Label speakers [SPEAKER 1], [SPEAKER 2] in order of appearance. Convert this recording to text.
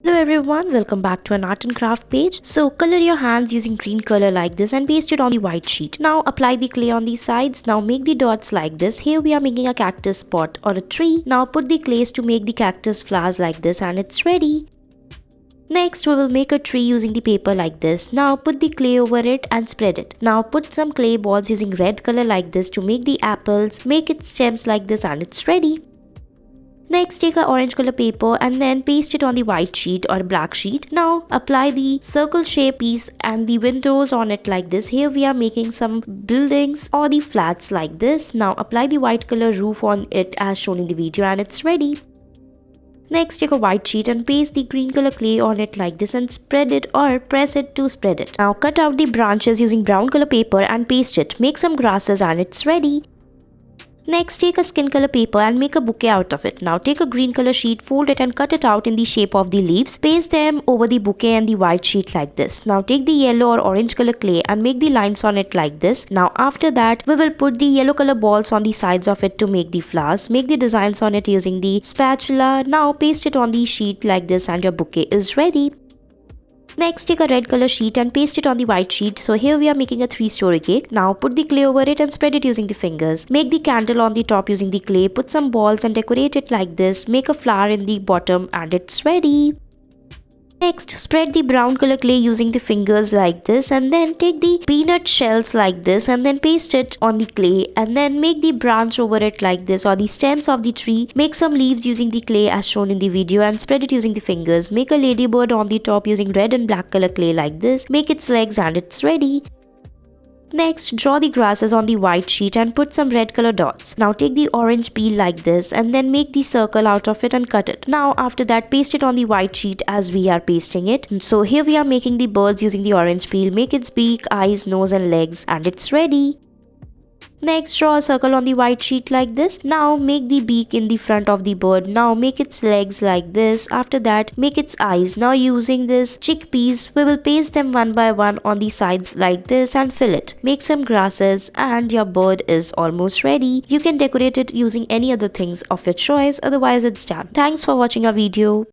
[SPEAKER 1] Hello everyone, welcome back to an art and craft page. So color your hands using green color like this and paste it on the white sheet. Now apply the clay on the sides. Now make the dots like this. Here we are making a cactus pot or a tree. Now put the clays to make the cactus flowers like this and it's ready. Next we will make a tree using the paper like this. Now put the clay over it and spread it. Now put some clay balls using red color like this to make the apples. Make its stems like this and it's ready. Next, take a orange color paper and then paste it on the white sheet or black sheet. Now, apply the circle shape piece and the windows on it like this. Here we are making some buildings or the flats like this. Now, apply the white color roof on it as shown in the video and it's ready. Next, take a white sheet and paste the green color clay on it like this and spread it or press it to spread it. Now, cut out the branches using brown color paper and paste it. Make some grasses and it's ready. Next, take a skin color paper and make a bouquet out of it. Now take a green color sheet, fold it and cut it out in the shape of the leaves. Paste them over the bouquet and the white sheet like this. Now take the yellow or orange color clay and make the lines on it like this. Now after that, we will put the yellow color balls on the sides of it to make the flowers. Make the designs on it using the spatula. Now paste it on the sheet like this and your bouquet is ready. Next, take a red color sheet and paste it on the white sheet. So here we are making a 3-story cake. Now put the clay over it and spread it using the fingers. Make the candle on the top using the clay. Put some balls and decorate it like this. Make a flower in the bottom and it's ready. Next, spread the brown color clay using the fingers like this and then take the peanut shells like this and then paste it on the clay and then make the branch over it like this or the stems of the tree. Make some leaves using the clay as shown in the video and spread it using the fingers. Make a ladybird on the top using red and black color clay like this. Make its legs and it's ready. Next, draw the grasses on the white sheet and put some red color dots. Now take the orange peel like this and then make the circle out of it and cut it. Now after that, paste it on the white sheet as we are pasting it. So here we are making the birds using the orange peel. Make its beak, eyes, nose and legs and it's ready. Next, draw a circle on the white sheet like this. Now make the beak in the front of the bird. Now make its legs like this. After that, make its eyes. Now using this chickpeas, we will paste them one by one on the sides like this and fill it. Make some grasses and your bird is almost ready. You can decorate it using any other things of your choice. Otherwise, it's done. Thanks for watching our video.